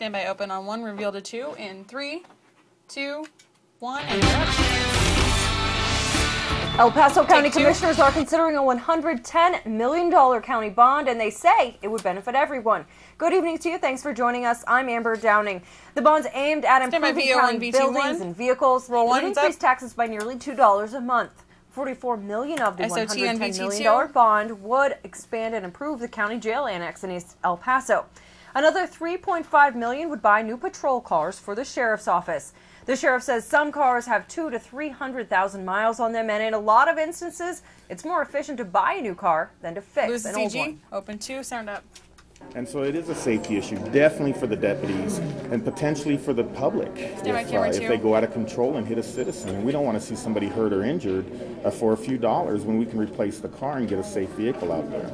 Stand by open on 1, reveal to 2 in 3, 2, 1, and you're up. El Paso County Commissioners are considering a $110 million county bond, and they say it would benefit everyone. Good evening to you. Thanks for joining us. I'm Amber Downing. The bond's aimed at improving county buildings and vehicles. It would increase taxes by nearly $2 a month. $44 million of the $110 million bond would expand and improve the county jail annex in East El Paso. Another $3.5 million would buy new patrol cars for the sheriff's office. The sheriff says some cars have 200,000 to 300,000 miles on them, and in a lot of instances, it's more efficient to buy a new car than to fix an old one. Open 2, sound up. And so it is a safety issue, definitely for the deputies and potentially for the public if they go out of control and hit a citizen. And we don't want to see somebody hurt or injured for a few dollars when we can replace the car and get a safe vehicle out there.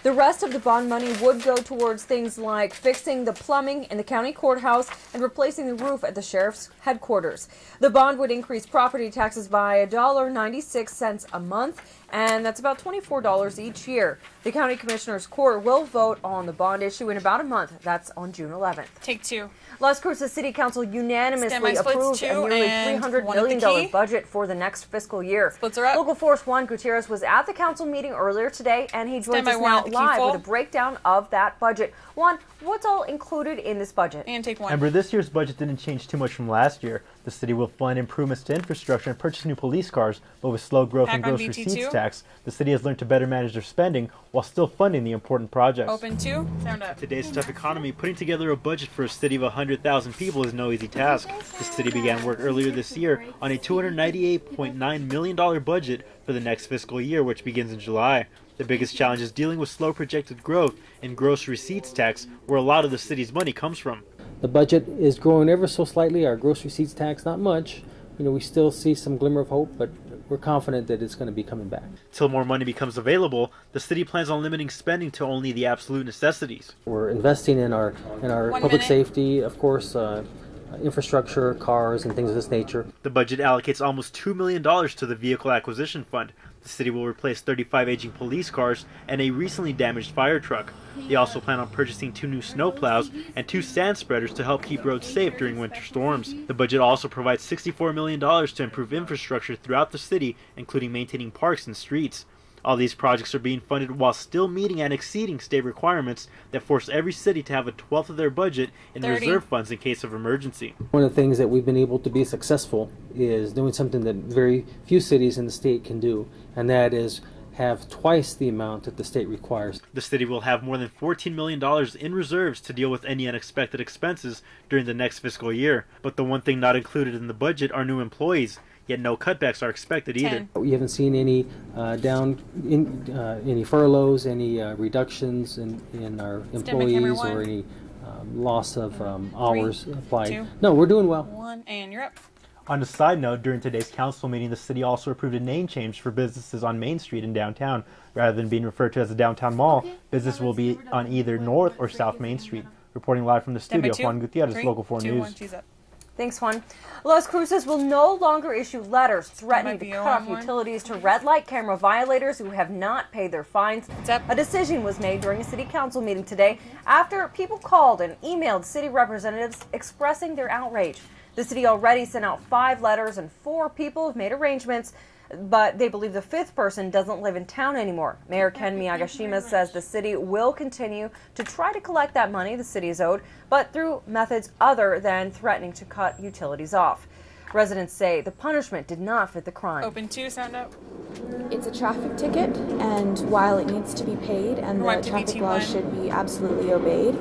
The rest of the bond money would go towards things like fixing the plumbing in the county courthouse and replacing the roof at the sheriff's headquarters. The bond would increase property taxes by $1.96 a month, and that's about $24 each year. The County Commissioners Court will vote on the bond issue in about a month. That's on June 11th. Take 2. Las Cruces City Council unanimously approved a nearly $300 million budget for the next fiscal year. Local Force Juan Gutierrez was at the council meeting earlier today, and he joins us now live with a breakdown of that budget. Juan, what's all included in this budget? And take 1. Amber, this year's budget didn't change too much from last year. The city will fund improvements to infrastructure and purchase new police cars, but with slow growth in gross receipts tax, the city has learned to better manage their spending while still funding the important projects. Open 2, sound up. Today's tough economy, putting together a budget for a city of 100,000 people is no easy task. The city began work earlier this year on a $298.9 million budget for the next fiscal year, which begins in July. The biggest challenge is dealing with slow projected growth in gross receipts tax, where a lot of the city's money comes from. The budget is growing ever so slightly. Our gross receipts tax, not much. We still see some glimmer of hope, but we're confident that it's going to be coming back. Till more money becomes available, the city plans on limiting spending to only the absolute necessities. We're investing in our public safety, of course, infrastructure, cars, and things of this nature. The budget allocates almost $2 million to the Vehicle Acquisition Fund. The city will replace 35 aging police cars and a recently damaged fire truck. They also plan on purchasing 2 new snowplows and 2 sand spreaders to help keep roads safe during winter storms. The budget also provides $64 million to improve infrastructure throughout the city, including maintaining parks and streets. All these projects are being funded while still meeting and exceeding state requirements that force every city to have a 1/12 of their budget in reserve funds in case of emergency. One of the things that we've been able to be successful is doing something that very few cities in the state can do, and that is have twice the amount that the state requires. The city will have more than $14 million in reserves to deal with any unexpected expenses during the next fiscal year. But the one thing not included in the budget are new employees. Yet no cutbacks are expected either. We haven't seen any any furloughs, any reductions in our employees, or any loss of hours applied. 2, no, we're doing well. 1, and you're up. On a side note, during today's council meeting, the city also approved a name change for businesses on Main Street in downtown. Rather than being referred to as a downtown mall, business will be on either North or South Main Street. Reporting live from the studio, Juan Gutierrez, Local 4 News. Thanks, Juan. Las Cruces will no longer issue letters threatening to cut off utilities to red light camera violators who have not paid their fines. A decision was made during a city council meeting today after people called and emailed city representatives expressing their outrage. The city already sent out 5 letters and 4 people have made arrangements, but they believe the 5th person doesn't live in town anymore. Mayor Ken Miyagashima says the city will continue to try to collect that money the city is owed, but through methods other than threatening to cut utilities off. Residents say the punishment did not fit the crime. Open 2, sound up. It's a traffic ticket, and while it needs to be paid and the traffic laws should be absolutely obeyed,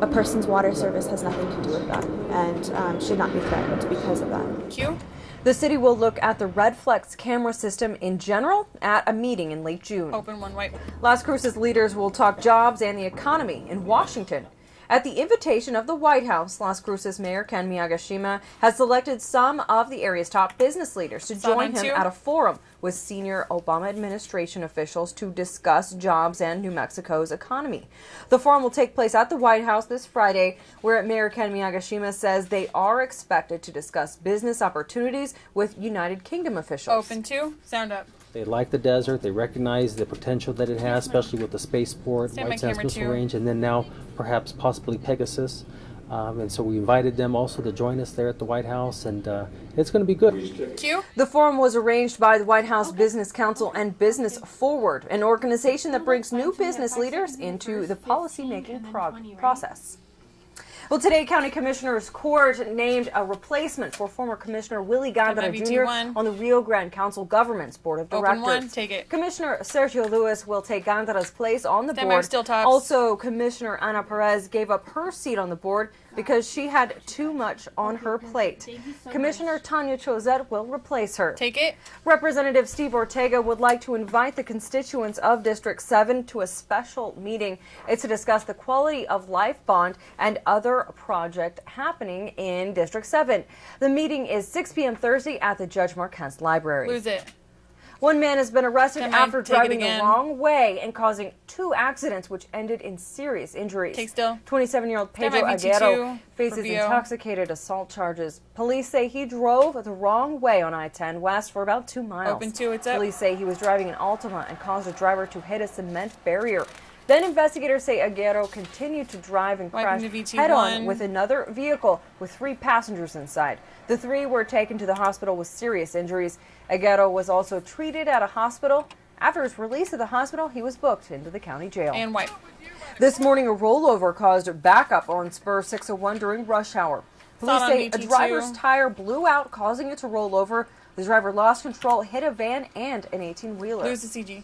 a person's water service has nothing to do with that and should not be threatened because of that. Q. The city will look at the Red Flex camera system in general at a meeting in late June. Open 1 white. Las Cruces leaders will talk jobs and the economy in Washington. At the invitation of the White House, Las Cruces Mayor Ken Miyagashima has selected some of the area's top business leaders to join him at a forum with senior Obama administration officials to discuss jobs and New Mexico's economy. The forum will take place at the White House this Friday, where Mayor Ken Miyagashima says they are expected to discuss business opportunities with United Kingdom officials. Open 2, sound up. They like the desert. They recognize the potential that it has, especially with the spaceport, White Sands Missile Range, and then now perhaps possibly Pegasus. And so we invited them also to join us there at the White House, and it's going to be good. Q. The forum was arranged by the White House Business Council and Business Forward, an organization that brings new business leaders into the policy-making process. Well, today, County Commissioners Court named a replacement for former Commissioner Willie Gondara Jr. on the Rio Grande Council Government's Board of Directors. Open one, take it. Commissioner Sergio Lewis will take Gondara's place on the board. Also, Commissioner Ana Perez gave up her seat on the board because she had too much on her plate. Commissioner Tanya Chozet will replace her. Take it. Representative Steve Ortega would like to invite the constituents of District 7 to a special meeting. It's to discuss the quality of life bond and other project happening in District 7. The meeting is 6 p.m. Thursday at the Judge Marquez Library. Lose it. One man has been arrested after driving the wrong way and causing 2 accidents which ended in serious injuries. Take still. 27-year-old Pedro Aguero faces intoxicated assault charges. Police say he drove the wrong way on I-10 West for about 2 miles. Open 2, it's up. Police say he was driving an Altima and caused a driver to hit a cement barrier. Then investigators say Aguero continued to drive and crashed head-on with another vehicle with 3 passengers inside. The 3 were taken to the hospital with serious injuries. Aguero was also treated at a hospital. After his release of the hospital, he was booked into the county jail. And wipe. This morning, a rollover caused backup on Spur 601 during rush hour. Police say a driver's tire blew out, causing it to roll over. The driver lost control, hit a van and an 18-wheeler. Lose the CG.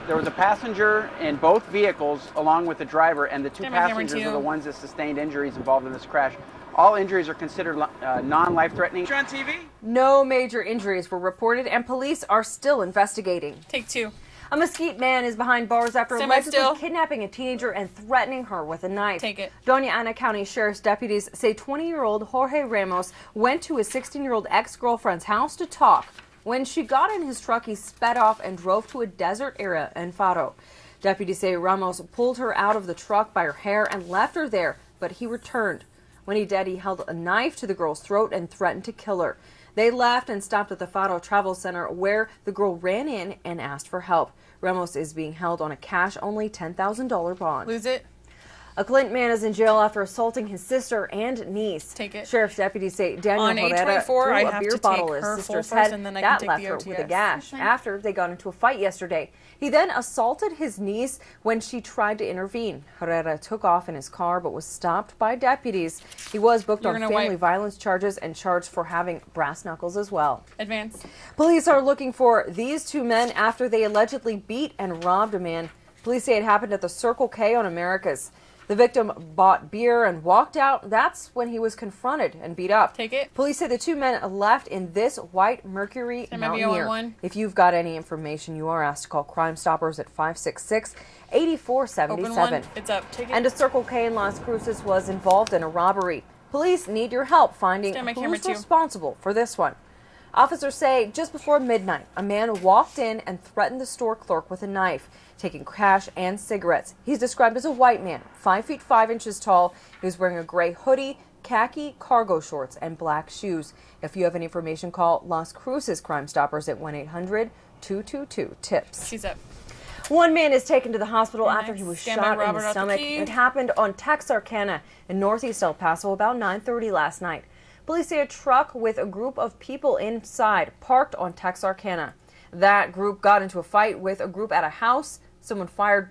There was a passenger in both vehicles along with the driver, and the 2 passengers are the ones that sustained injuries involved in this crash. All injuries are considered non-life-threatening. On TV? No major injuries were reported, and police are still investigating. Take 2. A Mesquite man is behind bars after allegedly kidnapping a teenager and threatening her with a knife. Take it. Doña Ana County Sheriff's deputies say 20-year-old Jorge Ramos went to his 16-year-old ex-girlfriend's house to talk. When she got in his truck, he sped off and drove to a desert area in Faro. Deputies say Ramos pulled her out of the truck by her hair and left her there, but he returned. When he did, he held a knife to the girl's throat and threatened to kill her. They left and stopped at the Faro Travel Center, where the girl ran in and asked for help. Ramos is being held on a cash-only $10,000 bond. Lose it. A Clinton man is in jail after assaulting his sister and niece. Take it. Sheriff's deputies say Daniel Herrera threw a beer bottle at his sister's head. That left her with a gash after they got into a fight yesterday. He then assaulted his niece when she tried to intervene. Herrera took off in his car but was stopped by deputies. He was booked on family violence charges and charged for having brass knuckles as well. Advance. Police are looking for these 2 men after they allegedly beat and robbed a man. Police say it happened at the Circle K on Americas. The victim bought beer and walked out. That's when he was confronted and beat up. Take it. Police say the 2 men left in this white Mercury Mountaineer. If you've got any information, you are asked to call Crime Stoppers at 566-8477. Open 1. It's up. Take it. And a Circle K in Las Cruces was involved in a robbery. Police need your help finding who's responsible for this one. Officers say just before midnight, a man walked in and threatened the store clerk with a knife, taking cash and cigarettes. He's described as a white man, 5 feet 5 inches tall. He was wearing a gray hoodie, khaki cargo shorts, and black shoes. If you have any information, call Las Cruces Crime Stoppers at 1-800-222-TIPS. She's up. One man is taken to the hospital after he was shot in the stomach. It happened on Texarkana in northeast El Paso about 9:30 last night. Police say a truck with a group of people inside parked on Texarkana. That group got into a fight with a group at a house. Someone fired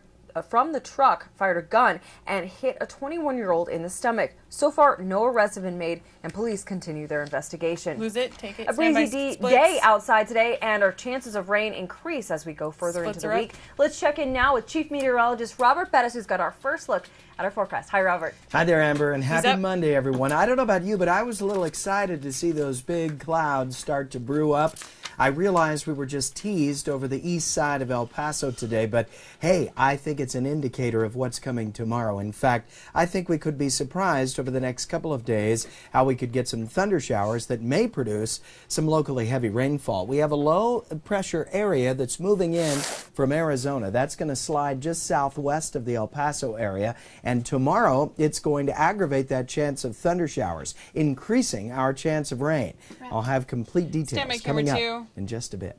from the truck, fired a gun, and hit a 21-year-old in the stomach. So far, no arrests have been made, and police continue their investigation. Lose it, take it. A breezy day outside today, and our chances of rain increase as we go further into the week. Let's check in now with Chief Meteorologist Robert Bettis, who's got our first look at our forecast. Hi, Robert. Hi there, Amber, and happy Monday, everyone. I don't know about you, but I was a little excited to see those big clouds start to brew up. I realized we were just teased over the east side of El Paso today, but hey, I think it's an indicator of what's coming tomorrow. In fact, I think we could be surprised over the next couple of days how we could get some thunder showers that may produce some locally heavy rainfall. We have a low pressure area that's moving in from Arizona. That's going to slide just southwest of the El Paso area, and tomorrow it's going to aggravate that chance of thunder showers, increasing our chance of rain. I'll have complete details coming up in just a bit.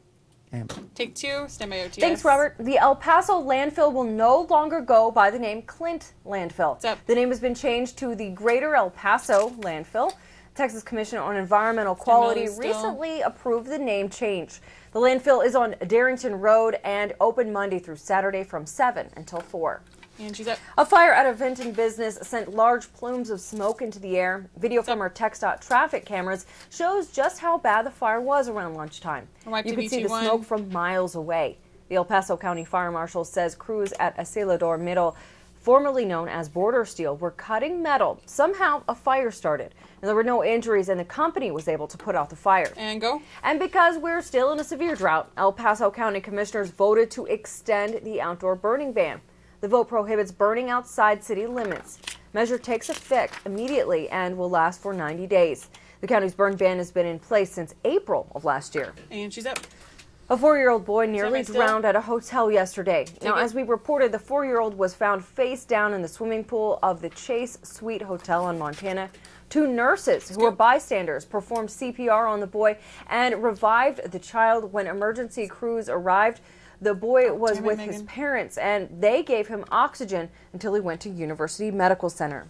Amber. Take 2, stand by OTS. Thanks, Robert. The El Paso landfill will no longer go by the name Clint Landfill. What's up? The name has been changed to the Greater El Paso Landfill. Texas Commission on Environmental Quality recently approved the name change. The landfill is on Darrington Road and open Monday through Saturday from 7 until 4. And she's up. A fire at a Vinton business sent large plumes of smoke into the air. Video from our TxDOT traffic cameras shows just how bad the fire was around lunchtime. You could see the smoke from miles away. The El Paso County Fire Marshal says crews at Aselador Middle, formerly known as Border Steel, were cutting metal. Somehow a fire started, and there were no injuries, and the company was able to put out the fire. And go. And because we're still in a severe drought, El Paso County commissioners voted to extend the outdoor burning ban. The vote prohibits burning outside city limits. Measure takes effect immediately and will last for 90 days. The county's burn ban has been in place since April of last year. And she's up. A 4-year-old boy nearly drowned at a hotel yesterday. Now, as we reported, the 4-year-old was found face down in the swimming pool of the Chase Suite Hotel in Montana. 2 nurses who were bystanders performed CPR on the boy and revived the child. When emergency crews arrived, the boy was with his parents, and they gave him oxygen until he went to University Medical Center.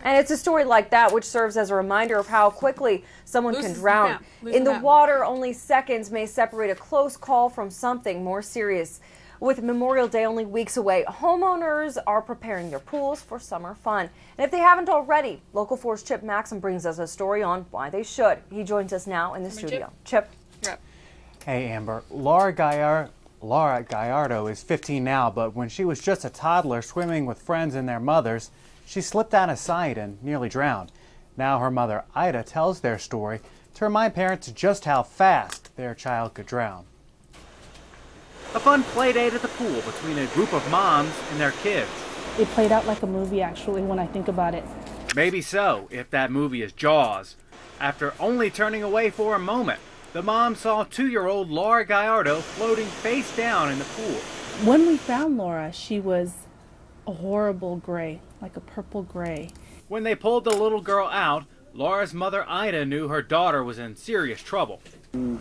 And it's a story like that which serves as a reminder of how quickly someone can drown. In the water, only seconds may separate a close call from something more serious. With Memorial Day only weeks away, homeowners are preparing their pools for summer fun. And if they haven't already, Local 4's Chip Maxim brings us a story on why they should. He joins us now in the studio. Chip. Hey, Amber. Laura Gallardo is 15 now, but when she was just a toddler swimming with friends and their mothers, she slipped out of sight and nearly drowned. Now her mother, Ida, tells their story to remind parents just how fast their child could drown. A fun play date at the pool between a group of moms and their kids. It played out like a movie, actually, when I think about it. Maybe so, if that movie is Jaws. After only turning away for a moment, the mom saw 2-year-old Laura Gallardo floating face down in the pool. When we found Laura, she was a horrible gray, like a purple gray. When they pulled the little girl out, Laura's mother Ida knew her daughter was in serious trouble.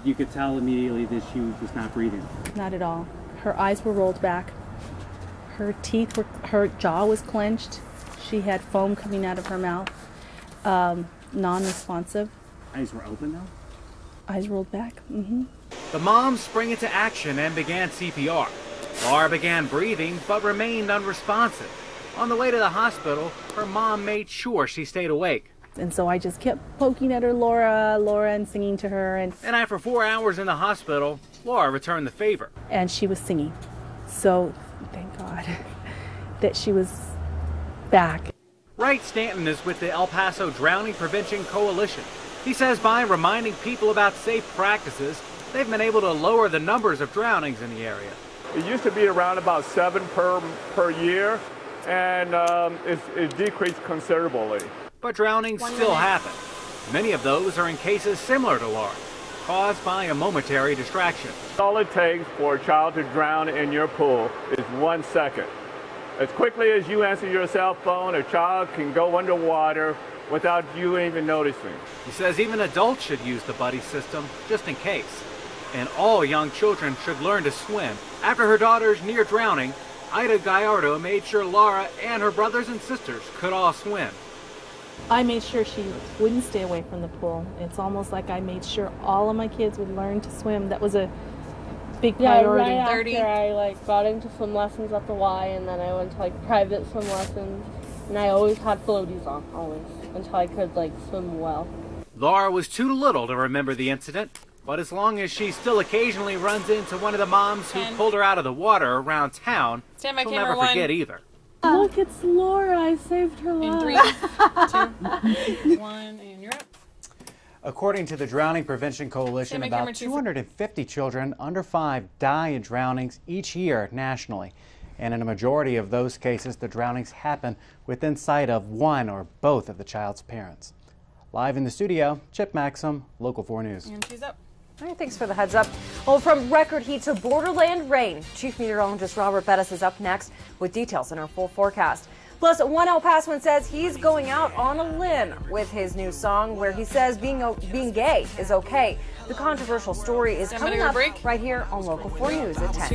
You could tell immediately that she was not breathing. Not at all. Her eyes were rolled back. Her jaw was clenched. She had foam coming out of her mouth. Non-responsive. Eyes were open though? Eyes rolled back. Mm-hmm. The moms sprang into action and began CPR. Laura began breathing but remained unresponsive. On the way to the hospital, her mom made sure she stayed awake. And so I just kept poking at her, Laura, and singing to her. And after 4 hours in the hospital, Laura returned the favor. And she was singing. So thank God that she was back. Wright Stanton is with the El Paso Drowning Prevention Coalition. He says by reminding people about safe practices, they've been able to lower the numbers of drownings in the area. It used to be around about 7 per year, and it decreased considerably. But drownings still happen. Many of those are in cases similar to Laura, caused by a momentary distraction. All it takes for a child to drown in your pool is 1 second. As quickly as you answer your cell phone, a child can go underwater without you even noticing. He says even adults should use the buddy system just in case. And all young children should learn to swim. After her daughter's near drowning, Ida Gallardo made sure Laura and her brothers and sisters could all swim. I made sure she wouldn't stay away from the pool. It's almost like I made sure all of my kids would learn to swim. That was a big priority. Yeah, right after I got into swim lessons at the Y, and then I went to private swim lessons, and I always had floaties on, always, until I could swim well. Laura was too little to remember the incident, but as long as she still occasionally runs into one of the moms who pulled her out of the water around town, she'll never forget either. Look, it's Laura. I saved her life. In 3, 2, 1, and you're up. According to the Drowning Prevention Coalition, about 250 children under 5 die in drownings each year nationally. And in a majority of those cases, the drownings happen within sight of one or both of the child's parents. Live in the studio, Chip Maxim, Local 4 News. And she's up. All right, thanks for the heads up. Well, from record heat to borderland rain, Chief Meteorologist Robert Bettis is up next with details in our full forecast. Plus, one El Pasoan says he's going out on a limb with his new song where he says being gay is okay. The controversial story is coming up right here on Local 4 News at 10.